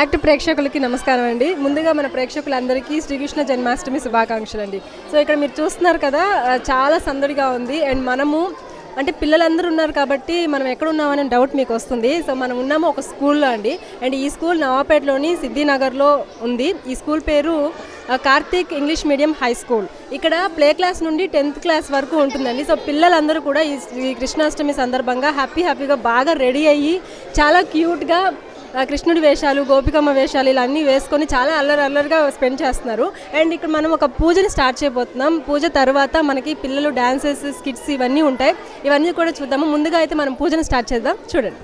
Act ప్రేక్షకులకి నమస్కారం అండి. ముందుగా మన ప్రేక్షకులందరికీ శ్రీకృష్ణ జన్మాష్టమి శుభాకాంక్షలు అండి. సో ఇక్కడ మీరు చూస్తున్నారు కదా, చాలా సందడిగా ఉంది. అండ్ మనము అంటే పిల్లలందరూ ఉన్నారు కాబట్టి మనం ఎక్కడ ఉన్నామనే డౌట్ మీకు వస్తుంది. సో మనం ఉన్నాము ఒక స్కూల్లో అండి. అండ్ ఈ స్కూల్ నవాపేటలోని సిద్ధినగర్లో ఉంది. ఈ స్కూల్ పేరు Karthik English medium high school. ఇక్కడ ప్లే క్లాస్ నుండి 10th క్లాస్ వరకు ఉంటుందండి. సో పిల్లలందరూ కూడా ఈ కృష్ణాష్టమి సందర్భంగా హ్యాపీగా బాగా రెడీ అయ్యి చాలా క్యూట్గా కృష్ణుడి వేషాలు, గోపికమ్మ వేషాలు ఇలా అన్నీ వేసుకొని చాలా అల్లరిగా స్పెండ్ చేస్తున్నారు. అండ్ ఇక్కడ మనం ఒక పూజని స్టార్ట్ చేయబోతున్నాం. పూజ తర్వాత మనకి పిల్లలు డాన్సెస్, స్కిట్స్ ఇవన్నీ ఉంటాయి. ఇవన్నీ కూడా చూద్దాము. ముందుగా అయితే మనం పూజని స్టార్ట్ చేద్దాం. చూడండి.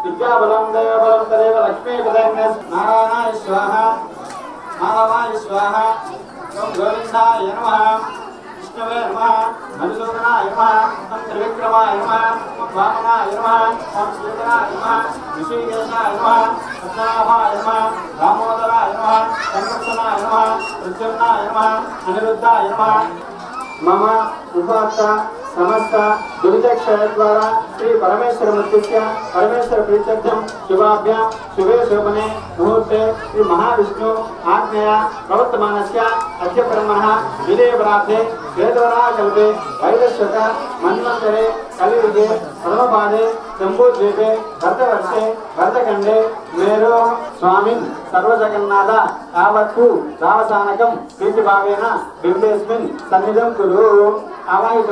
విద్యాబలం దేవబలం తదేవ లక్ష్మీపదం నారాయణాయ స్వాహ మాధవాయ స్వాహ ఓం గోవిందాయ నమః విష్ణవే నమః మధుసూదనాయ నమః ఓం త్రివిక్రమాయ నమః ఓం వామనాయ నమః ఓం శ్రీధరాయ నమః ఋషికేశాయ నమః పద్మనాభాయ నమః దామోదరాయ నమః సంకర్షణాయ నమః ప్రద్యుమ్నాయ నమః అనిరుద్ధాయ నమః మమ ఉపాత్త సమస్త దురితక్షయ ద్వారా శ్రీ పరమేశ్వర మూర్తిస్య పరమేశ్వర ప్రీత్యర్థం శుభాభ్యాం శుభే శోభనే ముహూర్తే శ్రీ మహావిష్ణు ఆజ్ఞయ ప్రవర్తమానస్య అద్య బ్రహ్మణః విదేవరాధే వేదవరాకల్పే వైదశ్వత మన్వంతరే కలియుగే ప్రథమపాదే జంబూద్వీపే భరతవర్షే భరతఖండే మేరో స్వామిన్ సర్వజగన్నాథ యావత్తు రావసానకం ప్రీతిభావేన బింబేస్మిన్ సన్నిధం కురు. ఆవాహిత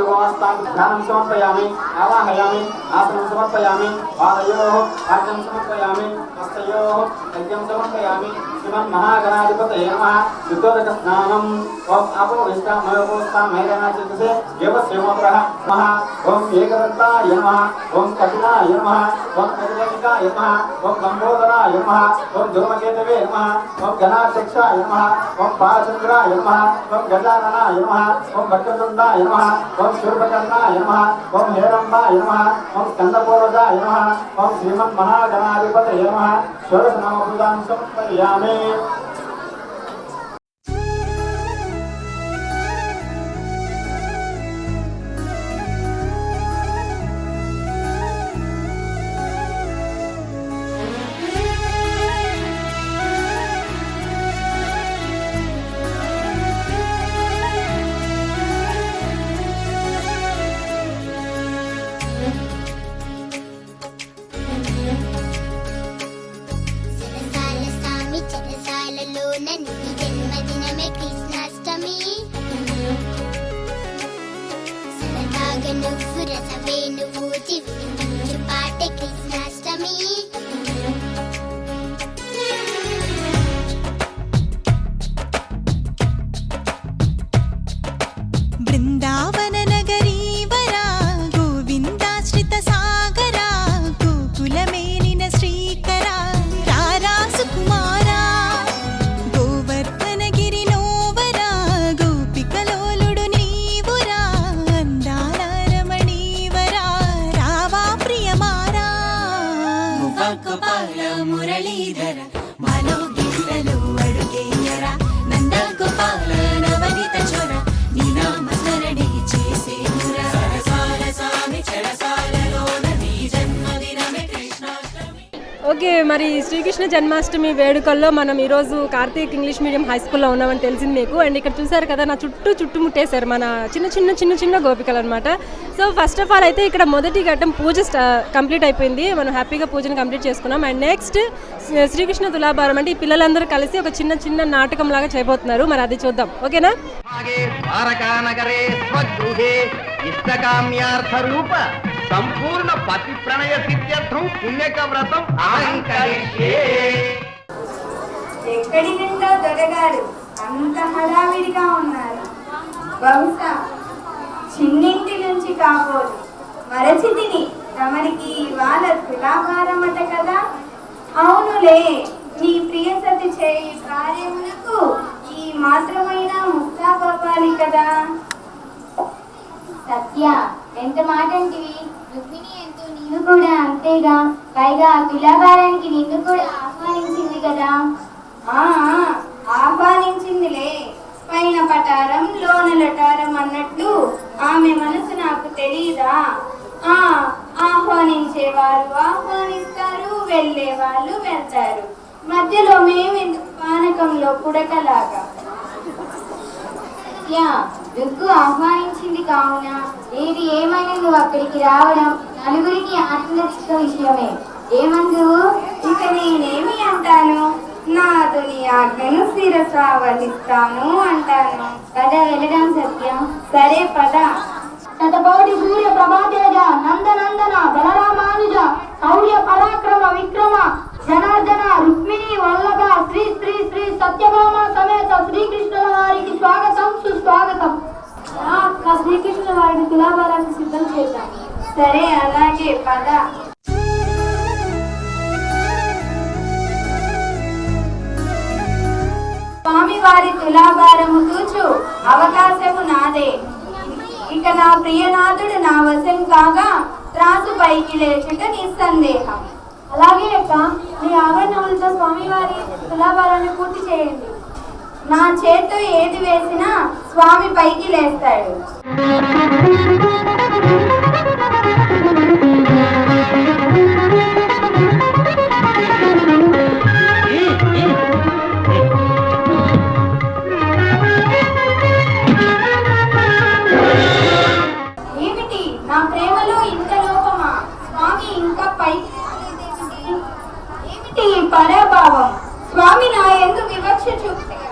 ధ్యానం సమర్పయామి, ఆవాహయామి, ఆసనం సమర్పయామి, పాదయోః భాగ్యం సమర్పయామి, హస్తయోః యజ్ఞం సమర్పయామి. శ్రీమన్ మహాగణాధిపతయే నమః. యుద్ధోదక స్నానం. ఓం ఆపో విష్టామయోపోస్తాం మేఘనాచితసే దేవస్యోమప్రహ నమః. ఓం ఏకదంతాయ నమః. ఓం కపిలాయ నమః. ఓం కపిలనికాయ నమః. ఓం లంబోదరాయ నమః. ఓం ధూమకేతవే నమః. ఓం గణాధ్యక్షాయ నమః. ఓం బాలచంద్రాయ నమః. ఓం గజాననాయ నమః. ఓం భక్తతుండాయ నమః. ఓం శూర్పకర్ణాయ నమః. ఓం హేరంబాయ నమః. ఓం స్కందపూర్వజాయ నమః. ఓం శ్రీమన్ మహాగణాధిపతయే నమః. షోడశ నామభూతాన్ని సమర్పయామి. ఓకే, మరి శ్రీకృష్ణ జన్మాష్టమి వేడుకల్లో మనం ఈరోజు కార్తీక్ ఇంగ్లీష్ మీడియం హై స్కూల్లో ఉన్నామని తెలిసింది మీకు. అండ్ ఇక్కడ చూసారు కదా, నా చుట్టుముట్టేశారు మన చిన్న గోపికలు అనమాట. సో ఫస్ట్ ఆఫ్ ఆల్ అయితే ఇక్కడ మొదటి ఘట్టం పూజ కంప్లీట్ అయిపోయింది. మనం హ్యాపీగా పూజను కంప్లీట్ చేసుకున్నాం. అండ్ నెక్స్ట్ శ్రీకృష్ణ తులాభారం అంటే ఈ పిల్లలందరూ కలిసి ఒక చిన్న నాటకం లాగా చేయబోతున్నారు. మరి అది చూద్దాం. ఓకేనా? సంపూర్ణ పతి ప్రణయ సిద్ధ్యర్థం పుణ్యక వ్రతం ఆంకరిష్యే. ఎక్కడి నుండో దొరగారు అంత హడావిడిగా ఉన్నారు. బహుశా చిన్నింటి నుంచి కాబోలు మరచితిని తమరికి ఇవాళ తులాభారమట కదా. అవునులే, నీ ప్రియ సతి చేయి కార్యములకు ఈ మాత్రమైన ముస్తాబవ్వాలి కదా. సత్య, ఎంత మాట అంటివి? రుక్మిణి ఎంతో, నీవు కూడా అంతేగా. పైగా తులాభారానికి నిన్ను కూడా ఆహ్వానించింది కదా. ఆహ్వానించిందిలే. పైన పటారం లోన లటారం అన్నట్లు ఆమె మనసు నాకు తెలియదా? ఆహ్వానించేవారు ఆహ్వానిస్తారు, వెళ్ళే వాళ్ళు వెళ్తారు. మధ్యలో మేమెందుకు పానకంలో పుడకలాగా? దుగ్గు ఆహ్వానించింది కావున ఏది ఏమైనా నువ్వు అక్కడికి రావడం నలుగురికి ఆనందించిన విషయమే. ఏమందు? ఇక నేనేమి అంటాను? నాతో నీ ఆజ్ఞను శిరస వహిస్తాను అంటాను. పద వెళ్ళడం సత్యం. సరే పద. శతకోటి సూర్య ప్రభాతేజ నందనందన బలరామానుజ శౌర్య పరాక్రమ విక్రమ జనార్దన రుక్మిణి వల్లభ శ్రీ శ్రీ శ్రీ సత్యభామ సమేత శ్రీకృష్ణుల వారికి స్వాగతం సుస్వాగతం. శ్రీకృష్ణుల వారిని తులాభారాన్ని సిద్ధం చేశాం. సరే అలాగే పద. స్వామి వారి తులాభారము తూచు అవకాశము నాదే. ఇక నా ప్రియనాథుడు నా వశం కాగా త్రాసు పైకి లేచుట నిస్సందేహం. అలాగే అక్క, మీ ఆభరణములతో స్వామివారి తులాభారాన్ని పూర్తి చేయండి. నా చేత్తో ఏది వేసినా స్వామి పైకి లేస్తాడు. ఏమిటి నా ప్రేమలో ఇంత లోపమా? స్వామి ఇంకా పైకి ఏమిటి పరాభావం? స్వామి నా యందు వివక్ష చూపుతాడు.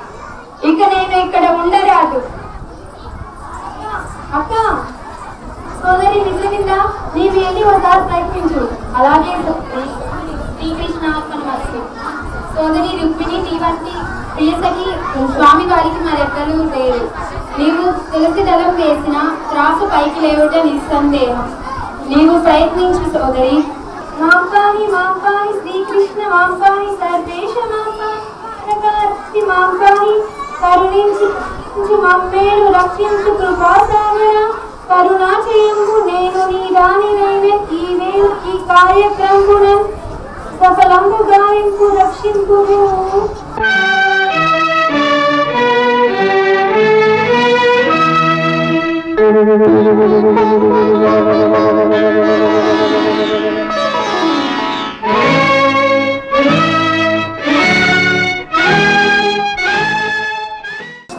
ఇక నేను ఇక్కడ ఉండరాదు. అక్క, సోదరి నిజమిందా? నీవు వెళ్ళి ఒకసారి ప్రయత్నించు. అలాగే శ్రీకృష్ణ అర్పణమస్తు. సోదరి రుక్మిణి, నీ వంటి ప్రియసఖి స్వామి వారికి మరెక్కలు లేరు. నీవు తులసి దళం వేసిన త్రాసు పైకి లేవుట నిస్సందేహం. నీవు ప్రయత్నించు సోదరి. మాంపాహి మాంపాహి శ్రీకృష్ణ మాంపాహి సర్వేశ మాంపాహి మాంపాహి కరుణించి మమ్మేను రక్షించు కృపాసాగర కరుణాచయంబు నేను నీ రాణి నైవే ఈ కార్యక్రమమున సఫలంబు గాయింపు రక్షింపు.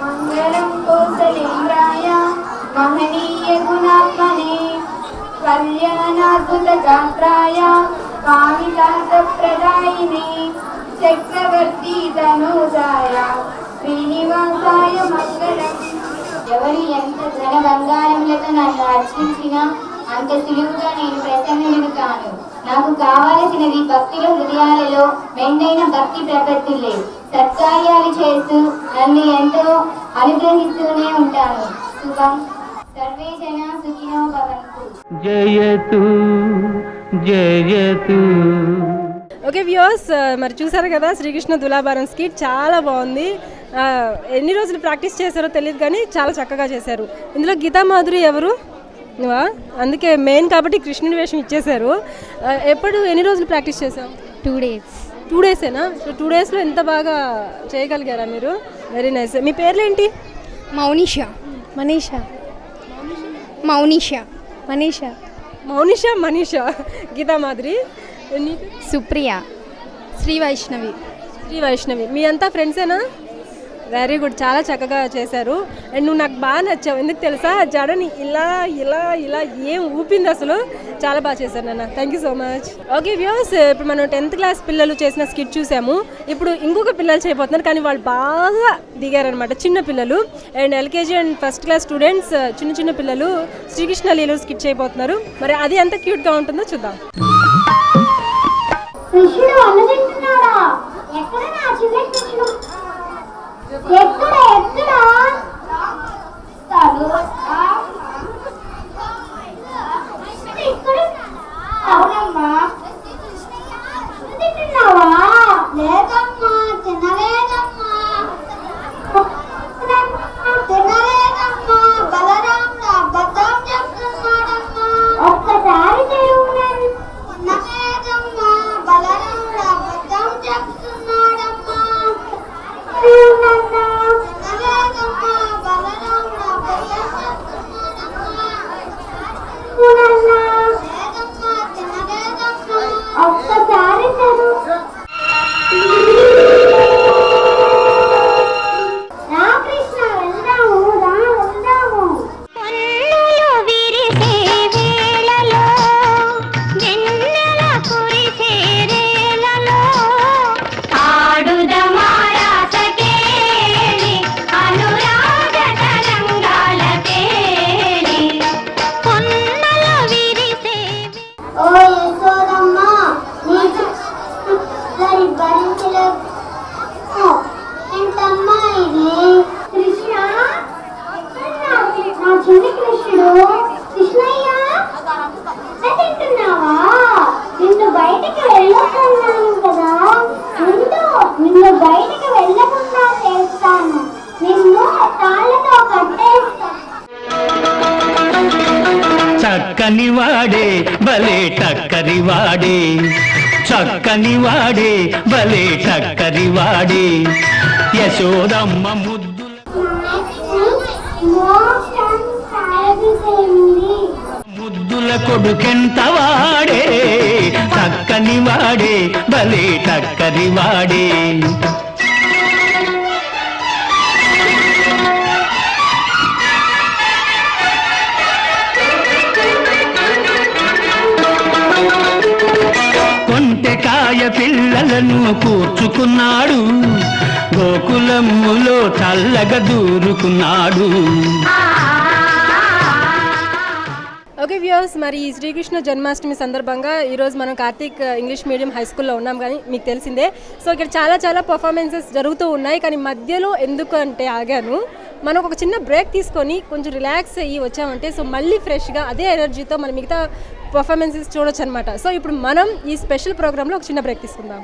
మంగళం కౌసలేంద్రాయ మహనీయ గుణాత్మనే కళ్యాణాద్భుత గాత్రాయ కామితార్థప్రదాయినే చక్రవర్తి తనూజాయ శ్రీనివాసాయ మంగళం. ఎవరు ఎంత ధన బంగారములతో నన్ను అర్చించినా అంత సులువుగా నేను ప్రసన్నుడిని కాను. నాకు కావలసినది భక్తుల హృదయాలలో మెండైన భక్తి ప్రపత్తులే. సత్కార్యాలు చేస్తూ నన్ను ఎంతో అనుగ్రహిస్తూనే ఉంటాను. శుభం. సర్వే జన సుఖినో భవంతు. జయతు జయతు. ఓకే వ్యూవర్స్, మరి చూసారు కదా శ్రీకృష్ణ తులాభారం స్కిట్ చాలా బాగుంది. ఎన్ని రోజులు ప్రాక్టీస్ చేశారో తెలియదు కానీ చాలా చక్కగా చేశారు. ఇందులో గీతా మాధురి ఎవరు? నువ్వా? అందుకే మెయిన్ కాబట్టి కృష్ణుని వేషం ఇచ్చేశారు. ఎన్ని రోజులు ప్రాక్టీస్ చేశావు? 2 days. 2 days-ఏనా? సో 2 days-లో ఎంత బాగా చేయగలిగారా మీరు? Very nice. మీ పేర్లేంటి? Maunisha. Manisha. Maunisha. Manisha. Maunisha, Manisha, Geetha Madhuri, Supriya. Sri Vaishnavi. Sri Vaishnavi. మీ అంతా ఫ్రెండ్సేనా? వెరీ గుడ్, చాలా చక్కగా చేశారు. అండ్ నువ్వు నాకు బాగా నచ్చావు. ఎందుకు తెలుసా? జడని ఇలా ఇలా ఇలా ఏం ఊపింది అసలు. చాలా బాగా చేశారు నాన్న. Thank you so much. Okay viewers, ఇప్పుడు మనం 10th క్లాస్ పిల్లలు చేసిన స్కిట్ చూసాము. ఇప్పుడు ఇంకొక పిల్లలు చేయబోతున్నారు, కానీ వాళ్ళు బాగా దిగారనమాట. చిన్న పిల్లలు and LKG and first class students, చిన్న చిన్న పిల్లలు శ్రీకృష్ణ లీలు స్కిట్ చేయబోతున్నారు. మరి అది ఎంత క్యూట్గా ఉంటుందో చూద్దాం. కృష్ణుడు అన్నదిస్తున్నాడా? ఎక్కడ నా చిన్న కృష్ణుడు? ఎక్కడ ఎక్కడ? అవునమ్మా. తిన్నావా? లేదమ్మా, తినలేదమ్మా. తినలేదమ్మా. బలరాముడు అబద్ధం చెప్తున్నాడమ్మా. ఒక్కసారి తిరుగున్నాను. తినలేదమ్మా. బలరాముడు అబద్ధం చెప్తున్నాడమ్మా. చక్కని వాడే భలే టక్కరి వాడే, చక్కని వాడే భలే టక్కరి వాడే, యశోదమ్మ ముద్దుల ముద్దుల కొడుకెంత వాడే, చక్కని వాడే భలే టక్కరి వాడే. కొంటెకాయ పిల్లలను కూర్చుకున్నాడు, గోకులమ్ములో చల్లగా దూరుకున్నాడు. ఓకే వ్యూవర్స్, మరి ఈ శ్రీకృష్ణ జన్మాష్టమి సందర్భంగా ఈరోజు మనం కార్తీక్ ఇంగ్లీష్ మీడియం హై స్కూల్లో ఉన్నాం, కానీ మీకు తెలిసిందే. సో ఇక్కడ చాలా పర్ఫార్మెన్సెస్ జరుగుతూ ఉన్నాయి, కానీ మధ్యలో ఎందుకు అంటే ఆగాను, మనం ఒక చిన్న బ్రేక్ తీసుకొని కొంచెం రిలాక్స్ అయ్యి వచ్చామంటే సో మళ్ళీ ఫ్రెష్గా అదే ఎనర్జీతో మనం మిగతా పర్ఫార్మెన్సెస్ చూడొచ్చు అనమాట. సో ఇప్పుడు మనం ఈ స్పెషల్ ప్రోగ్రాంలో ఒక చిన్న బ్రేక్ తీసుకుందాం.